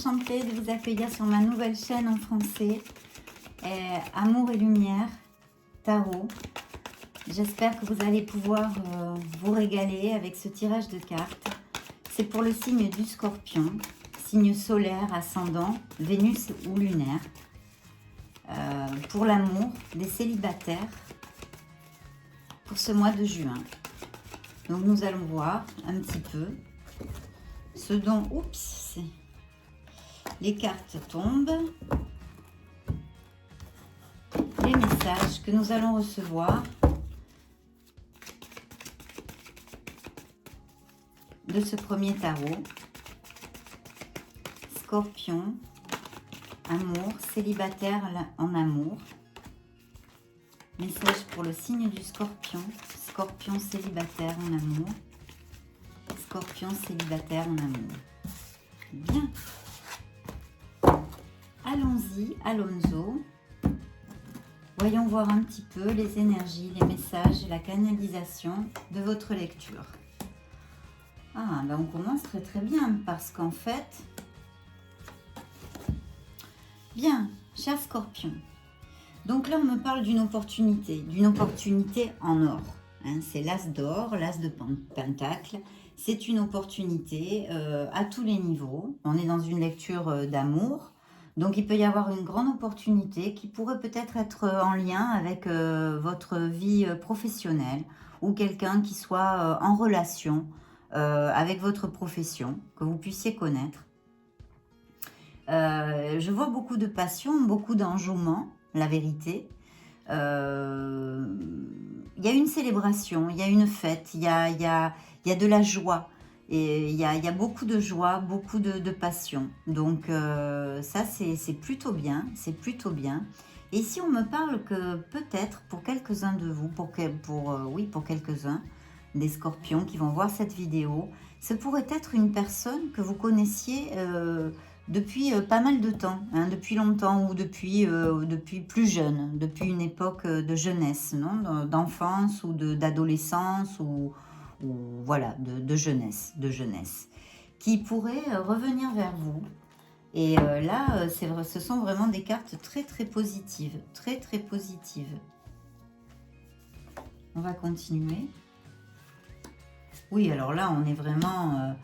enchantée de vous accueillir sur ma nouvelle chaîne en français, Amour et Lumière, Tarot. J'espère que vous allez pouvoir vous régaler avec ce tirage de cartes. C'est pour le signe du Scorpion, signe solaire, ascendant, Vénus ou lunaire. Pour l'amour des célibataires pour ce mois de juin. Donc nous allons voir un petit peu ce dont, les cartes tombent, les messages que nous allons recevoir de ce premier tarot. Scorpion, amour, célibataire en amour. Message pour le signe du Scorpion. Scorpion célibataire en amour. Scorpion célibataire en amour. Bien. Allons-y, allons-y. Voyons voir un petit peu les énergies, les messages et la canalisation de votre lecture. Ah, ben on commence très très bien parce qu'en fait... Bien, cher Scorpion. Donc là, on me parle d'une opportunité en or. Hein, c'est l'as d'or, l'as de pentacle. C'est une opportunité à tous les niveaux. On est dans une lecture d'amour. Donc, il peut y avoir une grande opportunité qui pourrait peut-être être en lien avec votre vie professionnelle ou quelqu'un qui soit en relation avec votre profession, que vous puissiez connaître. Je vois beaucoup de passion, beaucoup d'enjouement, la vérité. Il y a une célébration, il y a une fête, il y a de la joie. Et il y a beaucoup de joie, beaucoup de passion. Donc ça, c'est plutôt bien, c'est plutôt bien. Et ici, on me parle que peut-être pour quelques-uns de vous, pour quelques-uns des Scorpions qui vont voir cette vidéo, ce pourrait être une personne que vous connaissiez depuis pas mal de temps, hein, depuis longtemps ou depuis plus jeune, depuis une époque de jeunesse, non, d'enfance ou d'adolescence ou voilà, de jeunesse, qui pourrait revenir vers vous. Et là, c'est vrai, ce sont vraiment des cartes très très positives, très très positives. On va continuer. Oui, alors là, on est vraiment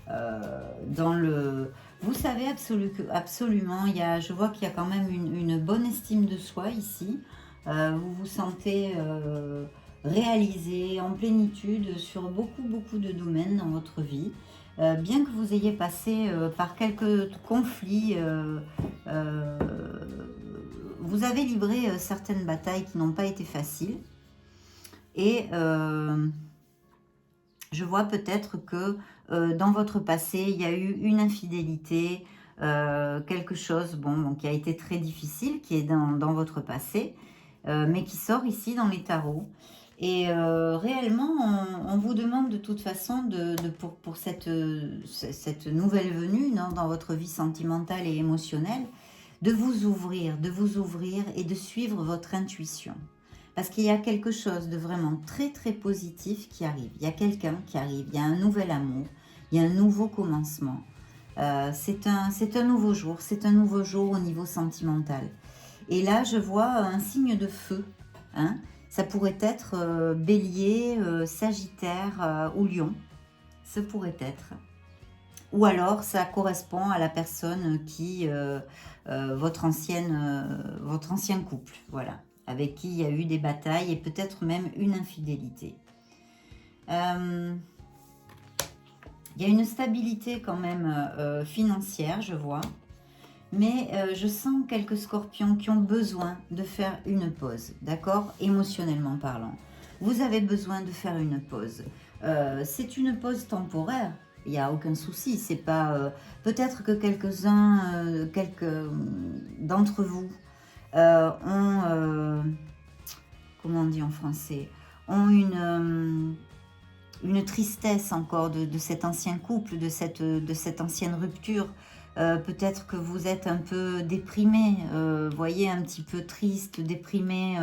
dans le... Vous savez absolument, je vois qu'il y a quand même une bonne estime de soi ici. Vous vous sentez réalisé, en plénitude sur beaucoup de domaines dans votre vie. Bien que vous ayez passé par quelques conflits, vous avez livré certaines batailles qui n'ont pas été faciles. Et je vois peut-être que dans votre passé, il y a eu une infidélité, quelque chose qui a été très difficile, qui est dans votre passé, mais qui sort ici dans les tarots. Et réellement, on vous demande de toute façon, pour cette nouvelle venue dans votre vie sentimentale et émotionnelle, de vous ouvrir et de suivre votre intuition. Parce qu'il y a quelque chose de vraiment très très positif qui arrive. Il y a quelqu'un qui arrive, il y a un nouvel amour, il y a un nouveau commencement. C'est un nouveau jour au niveau sentimental. Et là, je vois un signe de feu. Hein. Ça pourrait être Bélier, Sagittaire ou Lion. Ce pourrait être. Ou alors, ça correspond à la personne qui, votre ancien couple, voilà, avec qui il y a eu des batailles et peut-être même une infidélité. Il y a une stabilité quand même financière, je vois. Mais je sens quelques Scorpions qui ont besoin de faire une pause, d'accord? Émotionnellement parlant. Vous avez besoin de faire une pause. C'est une pause temporaire, il n'y a aucun souci. C'est pas... peut-être que quelques d'entre vous ont... comment on dit en français? Ont une tristesse encore de cet ancien couple, de cette ancienne rupture. Peut-être que vous êtes un peu déprimé, voyez, un petit peu triste, déprimé,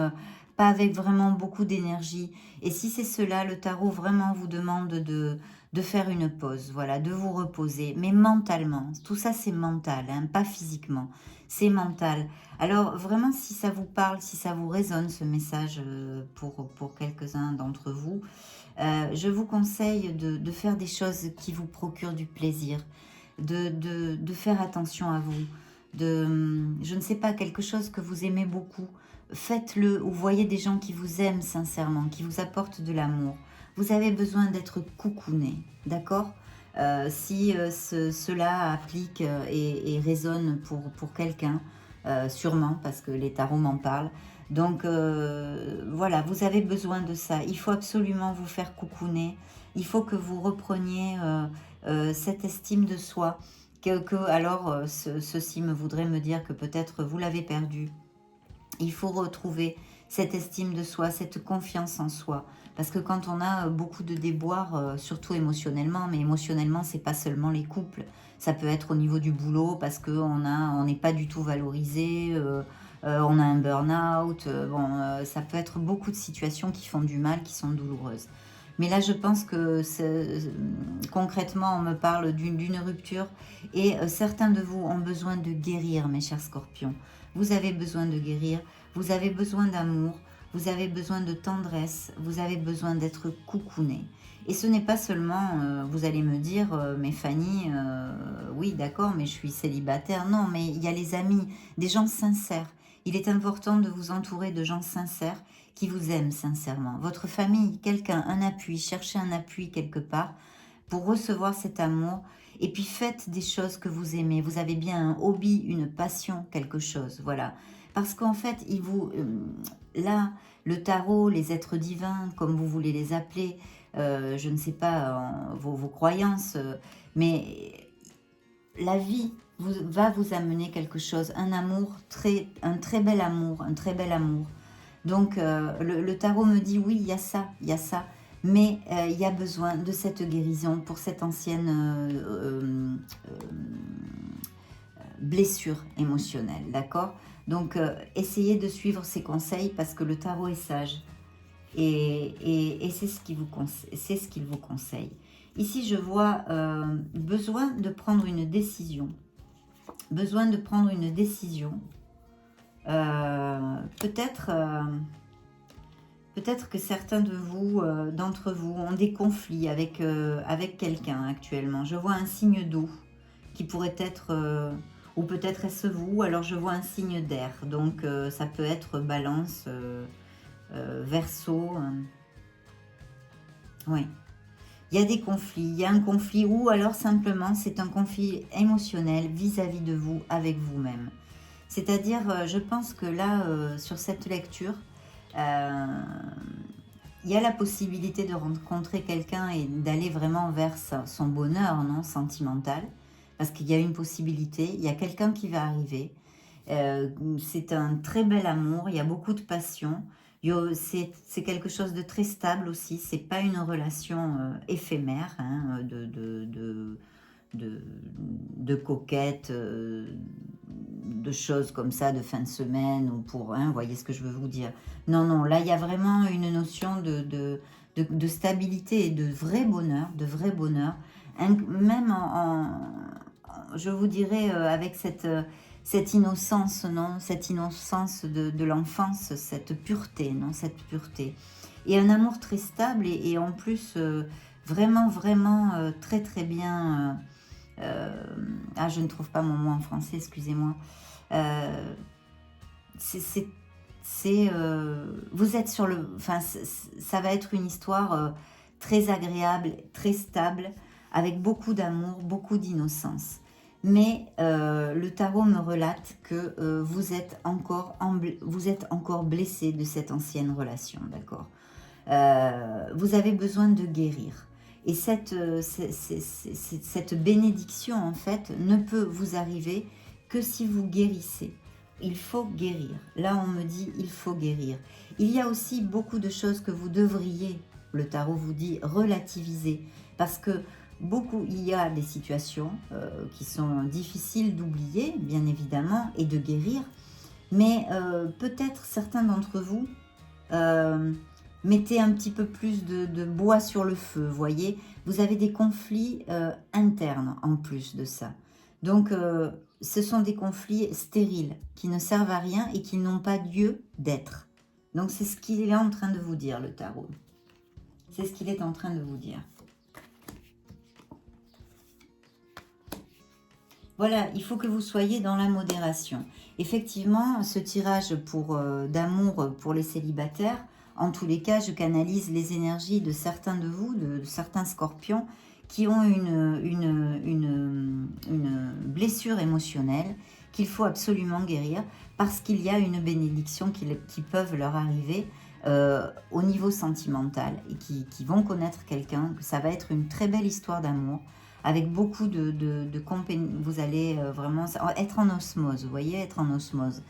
pas avec vraiment beaucoup d'énergie. Et si c'est cela, le tarot vraiment vous demande de faire une pause, voilà, de vous reposer, mais mentalement. Tout ça, c'est mental, hein, pas physiquement. C'est mental. Alors, vraiment, si ça vous parle, si ça vous résonne, ce message, pour quelques-uns d'entre vous, je vous conseille de faire des choses qui vous procurent du plaisir, de faire attention à vous, je ne sais pas, quelque chose que vous aimez beaucoup, faites-le, ou voyez des gens qui vous aiment sincèrement, qui vous apportent de l'amour. Vous avez besoin d'être coucouné, d'accord? Si cela applique et résonne pour quelqu'un, sûrement, parce que les tarots m'en parlent. Donc voilà, vous avez besoin de ça. Il faut absolument vous faire coucouner. Il faut que vous repreniez cette estime de soi. Alors, ceci me voudrait me dire que peut-être vous l'avez perdu. Il faut retrouver cette estime de soi, cette confiance en soi. Parce que quand on a beaucoup de déboires, surtout émotionnellement, mais émotionnellement, c'est pas seulement les couples. Ça peut être au niveau du boulot, parce on n'est pas du tout valorisé, on a un burn-out. Bon, ça peut être beaucoup de situations qui font du mal, qui sont douloureuses. Mais là, je pense que concrètement, on me parle d'une rupture et certains de vous ont besoin de guérir, mes chers scorpions. Vous avez besoin de guérir, vous avez besoin d'amour, vous avez besoin de tendresse, vous avez besoin d'être coucouné. Et ce n'est pas seulement, vous allez me dire, mais Fanny, oui d'accord, mais je suis célibataire. Non, mais il y a les amis, des gens sincères. Il est important de vous entourer de gens sincères qui vous aiment sincèrement. Votre famille, quelqu'un, un appui, cherchez un appui quelque part pour recevoir cet amour. Et puis faites des choses que vous aimez. Vous avez bien un hobby, une passion, quelque chose. Voilà. Parce qu'en fait, là, le tarot, les êtres divins, comme vous voulez les appeler, je ne sais pas vos croyances, mais la vie va vous amener quelque chose, un amour, un très bel amour, un très bel amour. Donc le tarot me dit oui, il y a ça, mais il y a besoin de cette guérison pour cette ancienne blessure émotionnelle, d'accord? Donc essayez de suivre ces conseils parce que le tarot est sage et c'est ce qu'il vous conseille. Ici, je vois besoin de prendre une décision. Besoin de prendre une décision. Peut-être que certains de vous, d'entre vous, ont des conflits avec quelqu'un actuellement. Je vois un signe d'eau qui pourrait être, ou peut-être est-ce vous, alors je vois un signe d'air. Donc ça peut être balance, verseau. Oui. Il y a des conflits, il y a un conflit ou alors simplement c'est un conflit émotionnel vis-à-vis de vous, avec vous-même. C'est-à-dire, je pense que là, sur cette lecture, il y a la possibilité de rencontrer quelqu'un et d'aller vraiment vers son bonheur, non, sentimental, parce qu'il y a une possibilité, il y a quelqu'un qui va arriver. C'est un très bel amour, il y a beaucoup de passion. C'est quelque chose de très stable aussi, c'est pas une relation éphémère, hein, de coquette, de choses comme ça, de fin de semaine, ou pour, hein, vous voyez ce que je veux vous dire. Non, non, là, il y a vraiment une notion de stabilité et de vrai bonheur, même je vous dirais, avec cette innocence, non, cette innocence de l'enfance, cette pureté, non, cette pureté. Et un amour très stable et en plus, vraiment, vraiment très, très bien... je ne trouve pas mon mot en français, excusez-moi. Vous êtes sur le... Enfin, ça va être une histoire très agréable, très stable, avec beaucoup d'amour, beaucoup d'innocence. Mais le tarot me relate que vous êtes encore blessé de cette ancienne relation, d'accord? Vous avez besoin de guérir. Et cette bénédiction, en fait, ne peut vous arriver que si vous guérissez. Il faut guérir. Là, on me dit, il faut guérir. Il y a aussi beaucoup de choses que vous devriez, le tarot vous dit, relativiser. Parce que beaucoup, il y a des situations qui sont difficiles d'oublier, bien évidemment, et de guérir. Mais peut-être certains d'entre vous mettez un petit peu plus de bois sur le feu, voyez. Vous avez des conflits internes en plus de ça. Donc, ce sont des conflits stériles qui ne servent à rien et qui n'ont pas lieu d'être. Donc, c'est ce qu'il est en train de vous dire, le tarot. C'est ce qu'il est en train de vous dire. Voilà, il faut que vous soyez dans la modération. Effectivement, ce tirage d'amour pour les célibataires, en tous les cas, je canalise les énergies de certains de vous, de certains scorpions, qui ont une blessure émotionnelle qu'il faut absolument guérir, parce qu'il y a une bénédiction qui peuvent leur arriver au niveau sentimental, et qui vont connaître quelqu'un, que ça va être une très belle histoire d'amour, avec beaucoup vous allez vraiment être en osmose, vous voyez, être en osmose.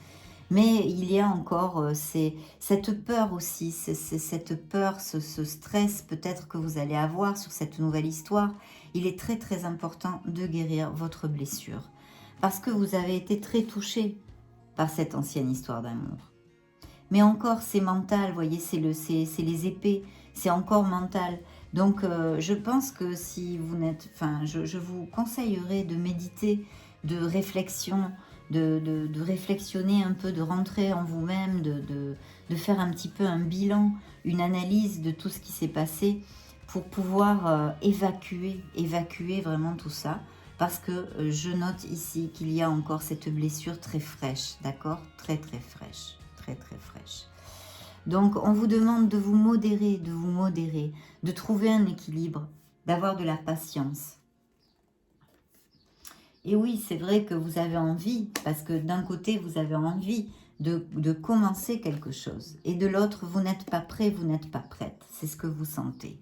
Mais il y a encore cette peur aussi, cette peur, ce stress peut-être que vous allez avoir sur cette nouvelle histoire. Il est très très important de guérir votre blessure, parce que vous avez été très touché par cette ancienne histoire d'amour. Mais encore, c'est mental, vous voyez, c'est les épées, c'est encore mental. Donc, je pense que si vous n'êtes... Enfin, je vous conseillerais de méditer, de réflexion, de réflexionner un peu, de rentrer en vous-même, de faire un petit peu un bilan, une analyse de tout ce qui s'est passé pour pouvoir évacuer vraiment tout ça. Parce que je note ici qu'il y a encore cette blessure très fraîche, d'accord? Très très fraîche, très très fraîche. Donc, on vous demande de vous modérer, de trouver un équilibre, d'avoir de la patience. Et oui, c'est vrai que vous avez envie, parce que d'un côté, vous avez envie de commencer quelque chose. Et de l'autre, vous n'êtes pas prêt, vous n'êtes pas prête. C'est ce que vous sentez.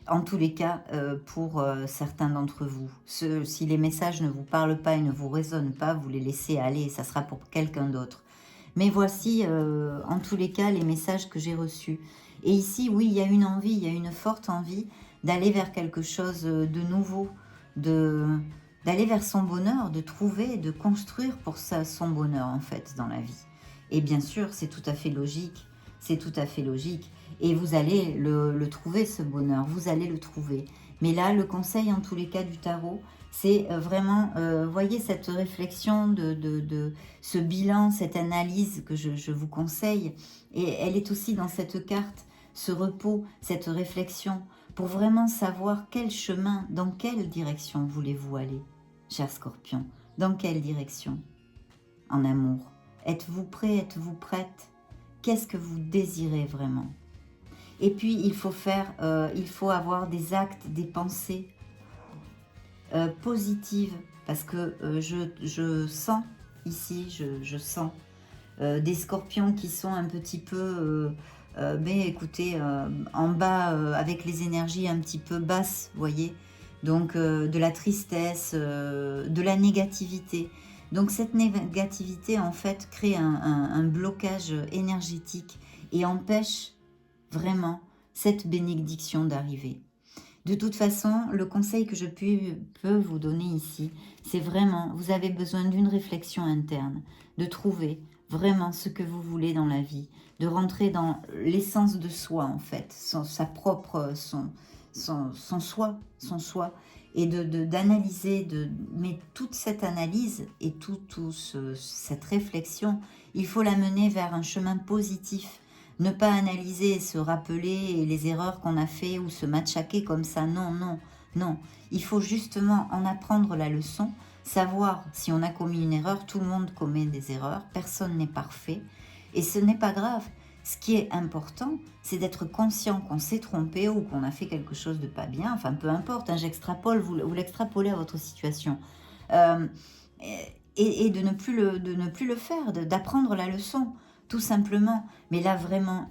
En tous les cas, pour certains d'entre vous. Si les messages ne vous parlent pas et ne vous résonnent pas, vous les laissez aller, ça sera pour quelqu'un d'autre. Mais voici, en tous les cas, les messages que j'ai reçus. Et ici, oui, il y a une envie, il y a une forte envie d'aller vers quelque chose de nouveau, d'aller vers son bonheur, de trouver, de construire pour ça son bonheur, en fait, dans la vie. Et bien sûr, c'est tout à fait logique, c'est tout à fait logique. Et vous allez le trouver, ce bonheur, vous allez le trouver. Mais là, le conseil, en tous les cas, du tarot, c'est vraiment, voyez, cette réflexion de ce bilan, cette analyse que je vous conseille. Et elle est aussi dans cette carte, ce repos, cette réflexion, pour vraiment savoir quel chemin, dans quelle direction voulez-vous aller, cher Scorpion. Dans quelle direction? En amour. Êtes-vous prêt, êtes-vous prête? Qu'est-ce que vous désirez vraiment? Et puis, il faut avoir des actes, des pensées positives, parce que je sens ici, je sens des scorpions qui sont un petit peu, écoutez, en bas, avec les énergies un petit peu basses, vous voyez, donc de la tristesse, de la négativité. Donc cette négativité, en fait, crée un blocage énergétique et empêche vraiment cette bénédiction d'arriver. De toute façon, le conseil que je peux vous donner ici, c'est vraiment, vous avez besoin d'une réflexion interne, de trouver vraiment ce que vous voulez dans la vie, de rentrer dans l'essence de soi, en fait, son soi, et d'analyser, mais toute cette analyse et cette réflexion, il faut la mener vers un chemin positif. Ne pas analyser et se rappeler les erreurs qu'on a fait ou se matraquer comme ça. Non, non, non. Il faut justement en apprendre la leçon, savoir si on a commis une erreur. Tout le monde commet des erreurs, personne n'est parfait. Et ce n'est pas grave. Ce qui est important, c'est d'être conscient qu'on s'est trompé ou qu'on a fait quelque chose de pas bien. Enfin, peu importe, hein, j'extrapole, vous l'extrapolez à votre situation. Et de ne plus le faire, d'apprendre la leçon. Tout simplement, mais là vraiment,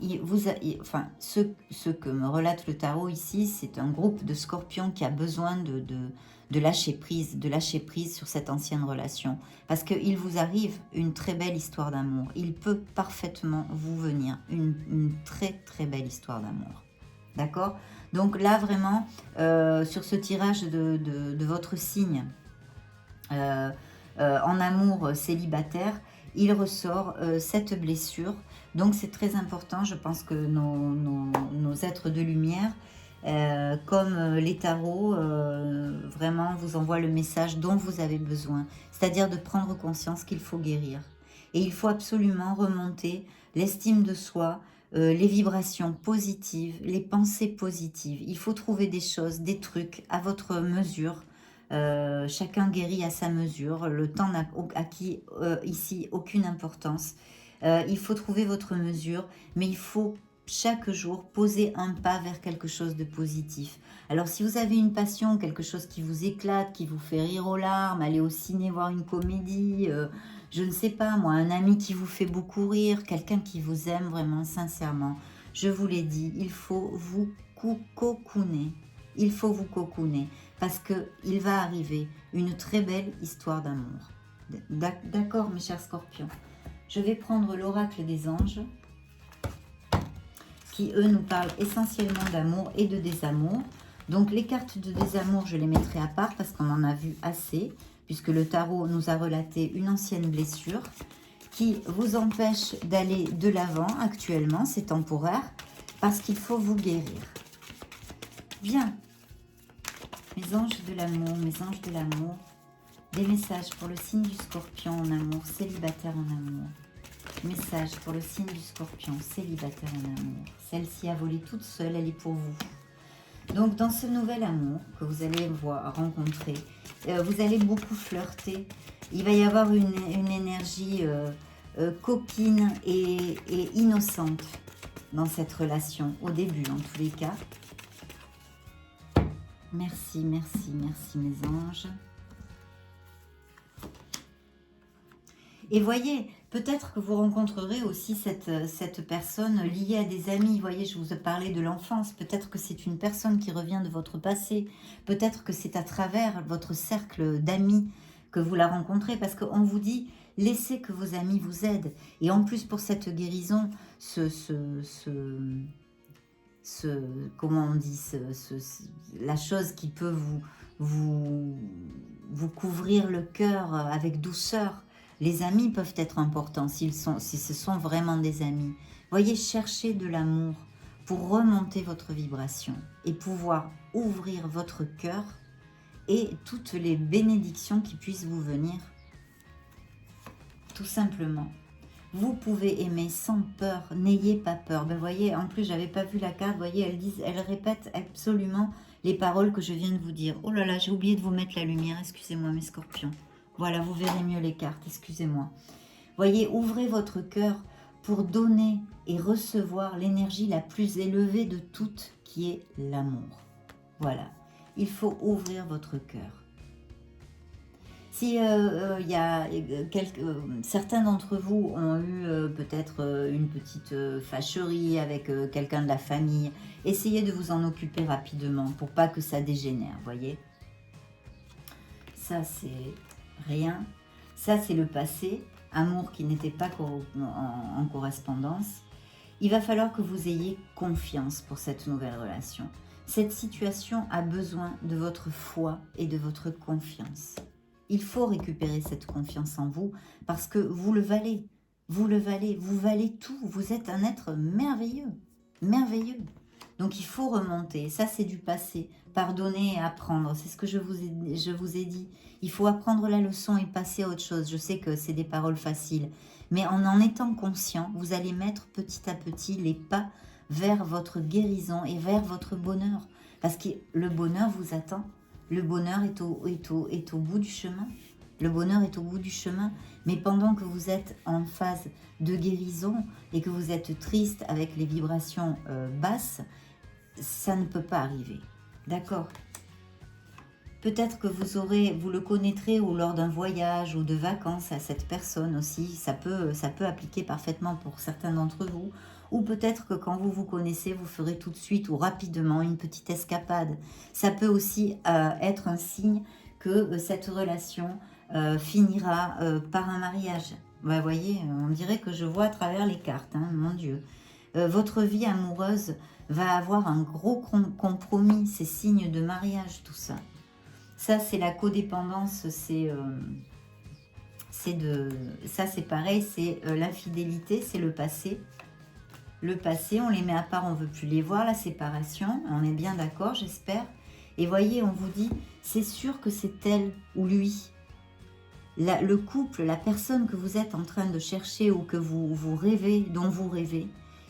ce que me relate le tarot ici, c'est un groupe de scorpions qui a besoin de lâcher prise sur cette ancienne relation. Parce qu'il vous arrive une très belle histoire d'amour. Il peut parfaitement vous venir une très très belle histoire d'amour. D'accord? Donc là, vraiment, sur ce tirage de votre signe, euh, en amour célibataire, il ressort cette blessure. Donc c'est très important, je pense que nos êtres de lumière, comme les tarots, vraiment vous envoient le message dont vous avez besoin. C'est-à-dire de prendre conscience qu'il faut guérir. Et il faut absolument remonter l'estime de soi, les vibrations positives, les pensées positives. Il faut trouver des choses, des trucs à votre mesure. Chacun guérit à sa mesure. Le temps n'a acquis ici aucune importance. Il faut trouver votre mesure, mais il faut chaque jour poser un pas vers quelque chose de positif. Alors si vous avez une passion, quelque chose qui vous éclate, qui vous fait rire aux larmes, aller au ciné voir une comédie, je ne sais pas moi, un ami qui vous fait beaucoup rire, quelqu'un qui vous aime vraiment sincèrement, je vous l'ai dit, il faut vous cocooner. Il faut vous cocooner parce qu'il va arriver une très belle histoire d'amour. D'accord mes chers scorpions. Je vais prendre l'oracle des anges qui eux nous parlent essentiellement d'amour et de désamour. Donc les cartes de désamour je les mettrai à part parce qu'on en a vu assez, puisque le tarot nous a relaté une ancienne blessure qui vous empêche d'aller de l'avant actuellement, c'est temporaire, parce qu'il faut vous guérir. Bien, mes anges de l'amour, mes anges de l'amour, des messages pour le signe du scorpion en amour, célibataire en amour. Message pour le signe du scorpion, célibataire en amour. Celle-ci a volé toute seule, elle est pour vous. Donc dans ce nouvel amour que vous allez rencontrer, vous allez beaucoup flirter. Il va y avoir une énergie coquine et innocente dans cette relation, au début en tous les cas. Merci, merci, merci mes anges. Et voyez, peut-être que vous rencontrerez aussi cette personne liée à des amis. Vous voyez, je vous ai parlé de l'enfance. Peut-être que c'est une personne qui revient de votre passé. Peut-être que c'est à travers votre cercle d'amis que vous la rencontrez. Parce qu'on vous dit, laissez que vos amis vous aident. Et en plus, pour cette guérison, comment on dit, la chose qui peut vous couvrir le cœur avec douceur. Les amis peuvent être importants si ce sont vraiment des amis. Voyez, cherchez de l'amour pour remonter votre vibration et pouvoir ouvrir votre cœur et toutes les bénédictions qui puissent vous venir. Tout simplement. Vous pouvez aimer sans peur, n'ayez pas peur. Ben voyez, en plus, j'avais pas vu la carte. Vous voyez, elle répète absolument les paroles que je viens de vous dire. Oh là là, j'ai oublié de vous mettre la lumière. Excusez-moi, mes scorpions. Voilà, vous verrez mieux les cartes, excusez-moi. Voyez, ouvrez votre cœur pour donner et recevoir l'énergie la plus élevée de toutes, qui est l'amour. Voilà, il faut ouvrir votre cœur. Si y a certains d'entre vous ont eu peut-être une petite fâcherie avec quelqu'un de la famille, essayez de vous en occuper rapidement pour pas que ça dégénère, voyez. Ça, c'est rien. Ça, c'est le passé. Amour qui n'était pas en correspondance. Il va falloir que vous ayez confiance pour cette nouvelle relation. Cette situation a besoin de votre foi et de votre confiance. Il faut récupérer cette confiance en vous parce que vous le valez. Vous le valez. Vous valez tout. Vous êtes un être merveilleux. Merveilleux. Donc il faut remonter. Ça, c'est du passé. Pardonner et apprendre. C'est ce que je vous ai dit. Il faut apprendre la leçon et passer à autre chose. Je sais que c'est des paroles faciles. Mais en étant conscient, vous allez mettre petit à petit les pas vers votre guérison et vers votre bonheur. Parce que le bonheur vous attend. Le bonheur est au bout du chemin. Le bonheur est au bout du chemin. Mais pendant que vous êtes en phase de guérison et que vous êtes triste avec les vibrations basses, ça ne peut pas arriver. D'accord ? Peut-être que vous le connaîtrez ou lors d'un voyage ou de vacances à cette personne aussi. Ça peut appliquer parfaitement pour certains d'entre vous. Ou peut-être que quand vous vous connaissez, vous ferez tout de suite ou rapidement une petite escapade. Ça peut aussi être un signe que cette relation finira par un mariage. Vous voyez, on dirait que je vois à travers les cartes, hein, mon Dieu. Votre vie amoureuse va avoir un gros compromis, c'est signe de mariage tout ça. Ça c'est la codépendance, ça c'est pareil, c'est l'infidélité, c'est le passé. Le passé, on les met à part, on ne veut plus les voir, la séparation, on est bien d'accord, j'espère. Et voyez, on vous dit, c'est sûr que c'est elle ou lui. Le couple, la personne que vous êtes en train de chercher ou que vous rêvez, dont vous rêvez,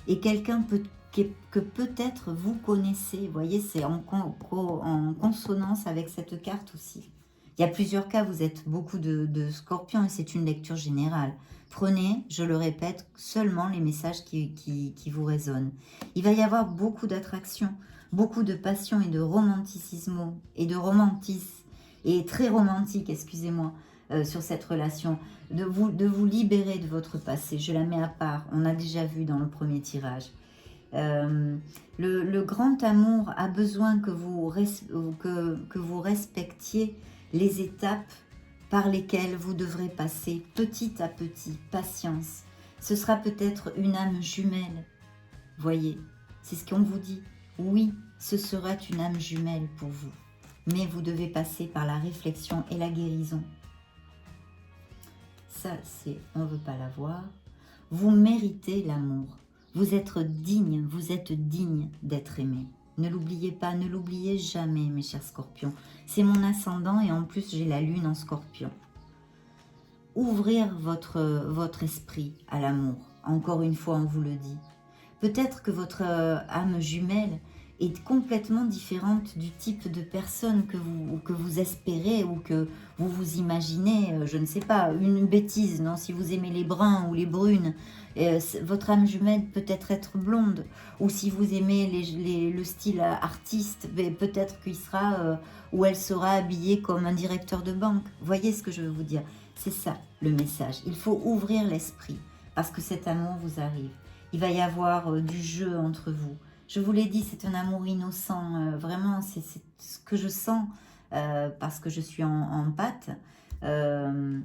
est quelqu'un que peut-être vous connaissez. Vous voyez, c'est en consonance avec cette carte aussi. Il y a plusieurs cas, vous êtes beaucoup de scorpions et c'est une lecture générale. Prenez, je le répète, seulement les messages qui vous résonnent. Il va y avoir beaucoup d'attraction, beaucoup de passion et de romanticisme, et très romantique, excusez-moi, sur cette relation, de vous libérer de votre passé. Je la mets à part, on a déjà vu dans le premier tirage. Le grand amour a besoin que vous respectiez les étapes par lesquelles vous devrez passer petit à petit, patience. Ce sera peut-être une âme jumelle, voyez, c'est ce qu'on vous dit. Oui, ce sera une âme jumelle pour vous, mais vous devez passer par la réflexion et la guérison. Ça, c'est on ne veut pas l'avoir. Vous méritez l'amour. Vous êtes digne d'être aimé. Ne l'oubliez pas, ne l'oubliez jamais, mes chers scorpions. C'est mon ascendant et en plus, j'ai la lune en scorpion. Ouvrir votre esprit à l'amour. Encore une fois, on vous le dit. Peut-être que votre âme jumelle est complètement différente du type de personne que vous espérez ou que vous vous imaginez, je ne sais pas, une bêtise, non, si vous aimez les bruns ou les brunes, votre âme jumelle peut-être être blonde, ou si vous aimez le style artiste, peut-être qu'il sera ou elle sera habillée comme un directeur de banque. Voyez ce que je veux vous dire, c'est ça le message, il faut ouvrir l'esprit, parce que cet amour vous arrive, il va y avoir du jeu entre vous. Je vous l'ai dit, c'est un amour innocent, vraiment, c'est ce que je sens parce que je suis en pâte. Je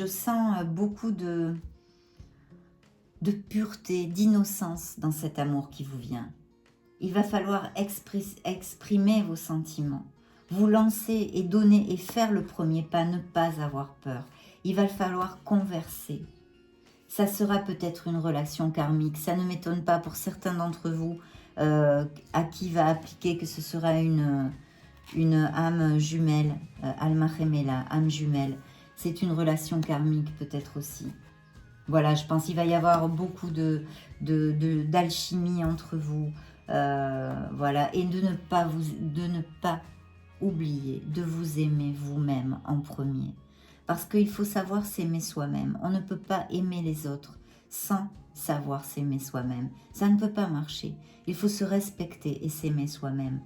sens beaucoup de pureté, d'innocence dans cet amour qui vous vient. Il va falloir exprimer vos sentiments, vous lancer et donner et faire le premier pas, ne pas avoir peur. Il va falloir converser. Ça sera peut-être une relation karmique, ça ne m'étonne pas pour certains d'entre vous à qui va appliquer que ce sera une âme jumelle, Alma Gemela, âme jumelle. C'est une relation karmique peut-être aussi. Voilà, je pense qu'il va y avoir beaucoup d'alchimie entre vous, voilà, et de ne pas oublier de vous aimer vous-même en premier. Parce qu'il faut savoir s'aimer soi-même. On ne peut pas aimer les autres sans savoir s'aimer soi-même. Ça ne peut pas marcher. Il faut se respecter et s'aimer soi-même.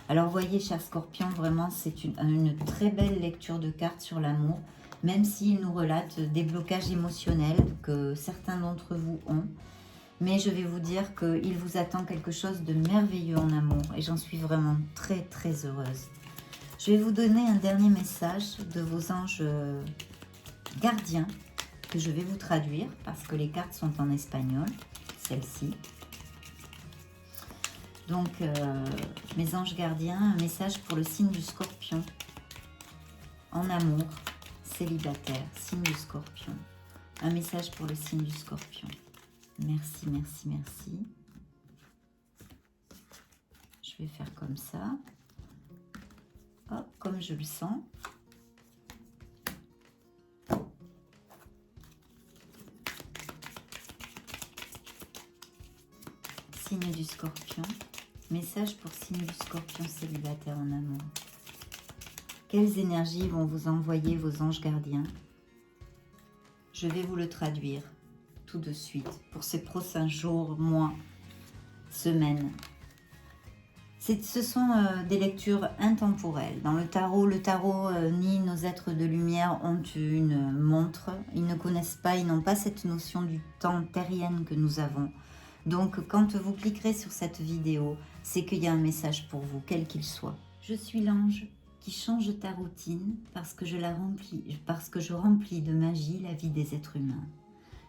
Alors voyez, chers scorpions, vraiment c'est une très belle lecture de cartes sur l'amour, même s'il nous relate des blocages émotionnels que certains d'entre vous ont. Mais je vais vous dire qu'il vous attend quelque chose de merveilleux en amour et j'en suis vraiment très très heureuse. Je vais vous donner un dernier message de vos anges gardiens que je vais vous traduire parce que les cartes sont en espagnol, celle-ci. Donc, mes anges gardiens, un message pour le signe du Scorpion. En amour, célibataire, signe du Scorpion. Un message pour le signe du Scorpion. Merci, merci, merci. Je vais faire comme ça. Hop, comme je le sens. Signe du Scorpion. Message pour signe du Scorpion célibataire en amour. Quelles énergies vont vous envoyer vos anges gardiens? Je vais vous le traduire tout de suite pour ces prochains jours, mois, semaines. Ce sont des lectures intemporelles. Dans le tarot, ni nos êtres de lumière ont une montre. Ils ne connaissent pas, ils n'ont pas cette notion du temps terrienne que nous avons. Donc, quand vous cliquerez sur cette vidéo, c'est qu'il y a un message pour vous, quel qu'il soit. Je suis l'ange qui change ta routine parce que je remplis de magie la vie des êtres humains.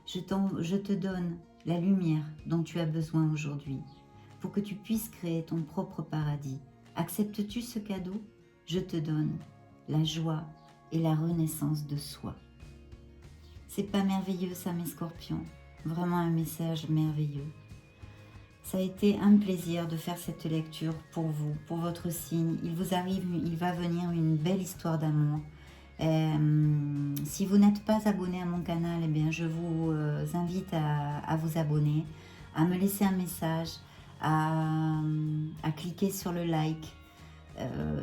Je te donne la lumière dont tu as besoin aujourd'hui pour que tu puisses créer ton propre paradis. Acceptes-tu ce cadeau? Je te donne la joie et la renaissance de soi. C'est pas merveilleux ça, mes scorpions? Vraiment un message merveilleux. Ça a été un plaisir de faire cette lecture pour vous, pour votre signe. Il va venir une belle histoire d'amour. Si vous n'êtes pas abonné à mon canal, eh bien, je vous invite à vous abonner, à me laisser un message, à cliquer sur le like.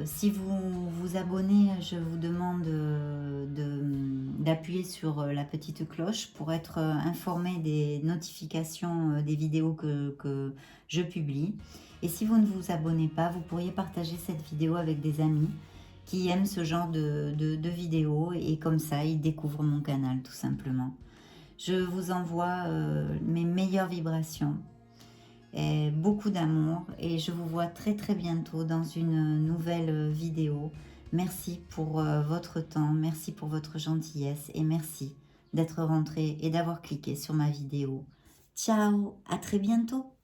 Si vous vous abonnez, je vous demande d'appuyer sur la petite cloche pour être informé des notifications des vidéos que je publie. Et si vous ne vous abonnez pas, vous pourriez partager cette vidéo avec des amis qui aiment ce genre de vidéos et comme ça, ils découvrent mon canal tout simplement. Je vous envoie mes meilleures vibrations. Et beaucoup d'amour et je vous vois très très bientôt dans une nouvelle vidéo. Merci pour votre temps, merci pour votre gentillesse et merci d'être rentré et d'avoir cliqué sur ma vidéo. Ciao, à très bientôt.